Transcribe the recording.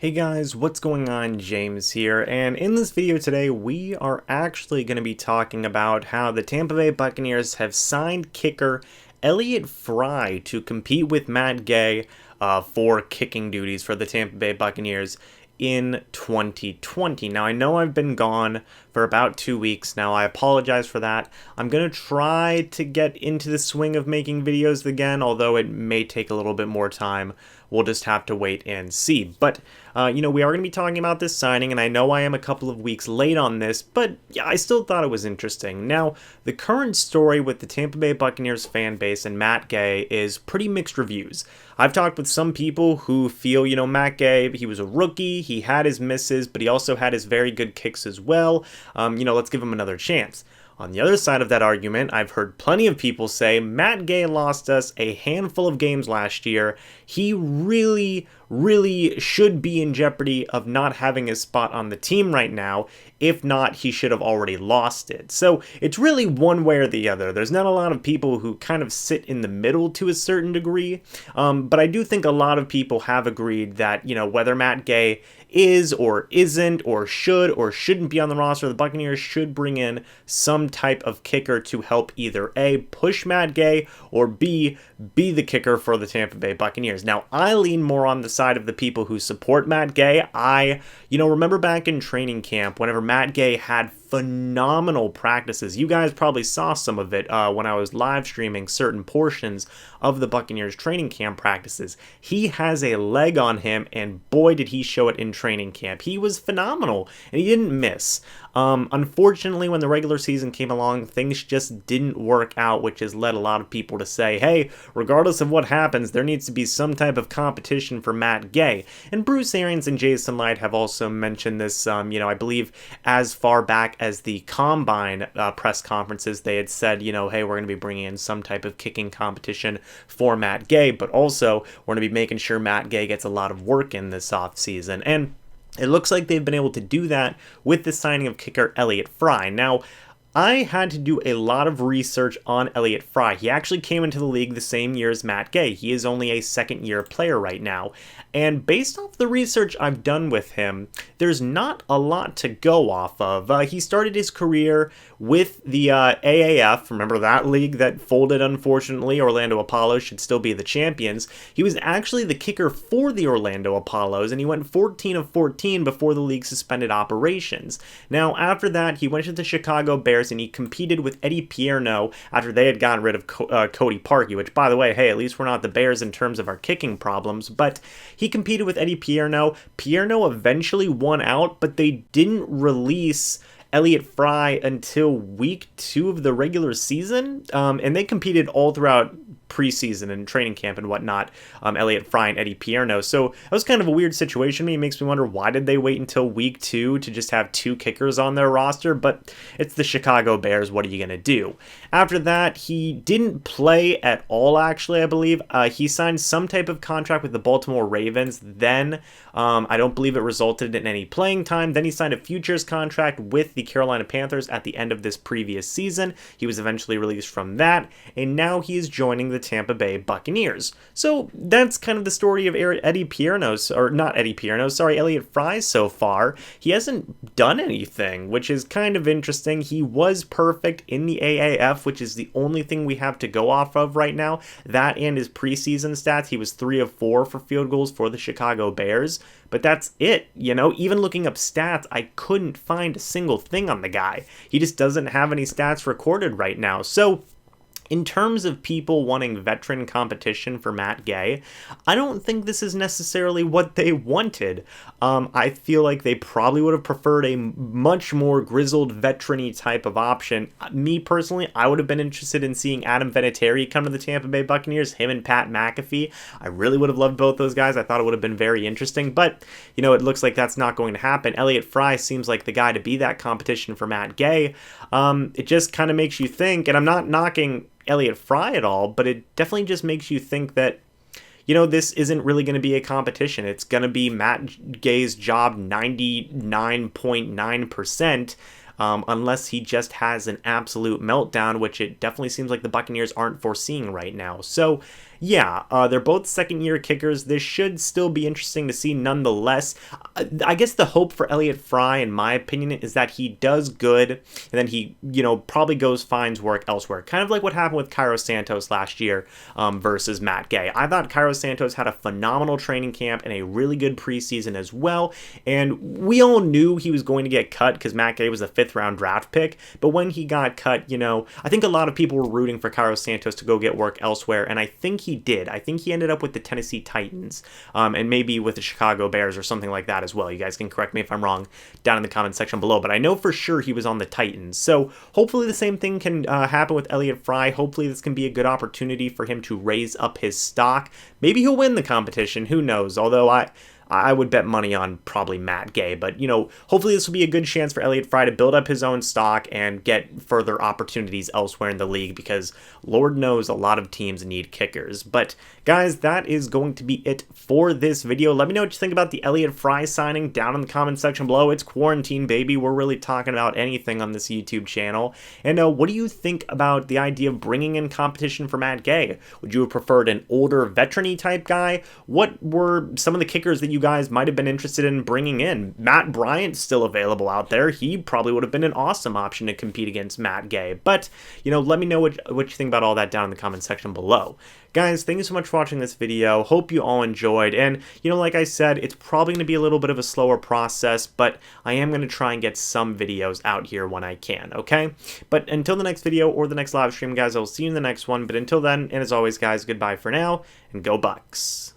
Hey guys, what's going on? James here, and in this video today we are actually going to be talking about how the Tampa Bay Buccaneers have signed kicker Elliot Fry to compete with Matt Gay for kicking duties for the Tampa Bay Buccaneers in 2020. Now, I know I've been gone for about 2 weeks now. I apologize for that. I'm going to try to get into the swing of making videos again, although it may take a little bit more time. We'll just have to wait and see. But, we are going to be talking about this signing, and I know I am a couple of weeks late on this, but yeah, I still thought it was interesting. Now, the current story with the Tampa Bay Buccaneers fan base and Matt Gay is pretty mixed reviews. I've talked with some people who feel, Matt Gay, he was a rookie, he had his misses, but he also had his very good kicks as well. Let's give him another chance. On the other side of that argument, I've heard plenty of people say Matt Gay lost us a handful of games last year. He really should be in jeopardy of not having his spot on the team right now. If not, he should have already lost it. So it's really one way or the other. There's not a lot of people who kind of sit in the middle to a certain degree. But I do think a lot of people have agreed that, whether Matt Gay is or isn't or should or shouldn't be on the roster, the Buccaneers should bring in some type of kicker to help either A, push Matt Gay, or B, be the kicker for the Tampa Bay Buccaneers. Now, I lean more on the side of the people who support Matt Gay. I remember back in training camp, whenever Matt Gay had phenomenal practices. You guys probably saw some of it when I was live streaming certain portions of the Buccaneers training camp practices. He has a leg on him, and boy did he show it in training camp. He was phenomenal, and he didn't miss. Unfortunately, when the regular season came along, things just didn't work out, which has led a lot of people to say, hey, regardless of what happens, there needs to be some type of competition for Matt Gay. And Bruce Arians and Jason Light have also mentioned this, I believe as far back as the Combine press conferences, they had said, hey, we're going to be bringing in some type of kicking competition for Matt Gay, but also we're going to be making sure Matt Gay gets a lot of work in this offseason. And it looks like they've been able to do that with the signing of kicker Elliot Fry. Now, I had to do a lot of research on Elliot Fry. He actually came into the league the same year as Matt Gay. He is only a second-year player right now. And based off the research I've done with him, there's not a lot to go off of. He started his career with the AAF. Remember that league that folded, unfortunately? Orlando Apollos should still be the champions. He was actually the kicker for the Orlando Apollos, and he went 14 of 14 before the league suspended operations. Now, after that, he went to the Chicago Bears, and he competed with Eddie Pierno after they had gotten rid of Cody Parkey, which, by the way, hey, at least we're not the Bears in terms of our kicking problems, but he competed with Eddie Pierno. Pierno eventually won out, but they didn't release Elliot Fry until week 2 of the regular season, and they competed all throughout preseason and training camp and whatnot, Elliot Fry and Eddie Pierno. So that was kind of a weird situation. It makes me wonder, why did they wait until week 2 to just have 2 kickers on their roster? But it's the Chicago Bears. What are you going to do? After that, he didn't play at all, actually, I believe. He signed some type of contract with the Baltimore Ravens. Then I don't believe it resulted in any playing time. Then he signed a futures contract with the Carolina Panthers at the end of this previous season. He was eventually released from that, and now he is joining the Tampa Bay Buccaneers. So that's kind of the story of Elliot Fry so far. He hasn't done anything, which is kind of interesting. He was perfect in the AAF, which is the only thing we have to go off of right now. That and his preseason stats. He was 3 of 4 for field goals for the Chicago Bears. But that's it, even looking up stats, I couldn't find a single thing on the guy. He just doesn't have any stats recorded right now. So in terms of people wanting veteran competition for Matt Gay, I don't think this is necessarily what they wanted. I feel like they probably would have preferred a much more grizzled veteran-y type of option. Me personally, I would have been interested in seeing Adam Vinatieri come to the Tampa Bay Buccaneers, him and Pat McAfee. I really would have loved both those guys. I thought it would have been very interesting, but it looks like that's not going to happen. Elliot Fry seems like the guy to be that competition for Matt Gay. It just kind of makes you think, and I'm not knocking Elliot Fry at all, but it definitely just makes you think that, this isn't really going to be a competition. It's going to be Matt Gay's job 99.9%, unless he just has an absolute meltdown, which it definitely seems like the Buccaneers aren't foreseeing right now. So Yeah, they're both second-year kickers. This should still be interesting to see nonetheless. I guess the hope for Elliot Fry, in my opinion, is that he does good, and then he, probably finds work elsewhere. Kind of like what happened with Cairo Santos last year versus Matt Gay. I thought Cairo Santos had a phenomenal training camp and a really good preseason as well, and we all knew he was going to get cut because Matt Gay was a 5th-round draft pick, but when he got cut, I think a lot of people were rooting for Cairo Santos to go get work elsewhere, and I think he did. I think he ended up with the Tennessee Titans, and maybe with the Chicago Bears or something like that as well. You guys can correct me if I'm wrong down in the comment section below, but I know for sure he was on the Titans. So hopefully the same thing can happen with Elliot Fry. Hopefully this can be a good opportunity for him to raise up his stock. Maybe he'll win the competition. Who knows? Although I would bet money on probably Matt Gay, but hopefully this will be a good chance for Elliot Fry to build up his own stock and get further opportunities elsewhere in the league, because Lord knows a lot of teams need kickers. But guys, that is going to be it for this video. Let me know what you think about the Elliot Fry signing down in the comment section below. It's quarantine, baby. We're really talking about anything on this YouTube channel. And what do you think about the idea of bringing in competition for Matt Gay? Would you have preferred an older veteran-y type guy? What were some of the kickers that you guys might have been interested in bringing in? Matt Bryant's still available out there. He probably would have been an awesome option to compete against Matt Gay. But, let me know what you think about all that down in the comment section below. Guys, thank you so much for watching this video. Hope you all enjoyed. And, like I said, it's probably going to be a little bit of a slower process, but I am going to try and get some videos out here when I can, okay? But until the next video or the next live stream, guys, I will see you in the next one. But until then, and as always, guys, goodbye for now, and go Bucs.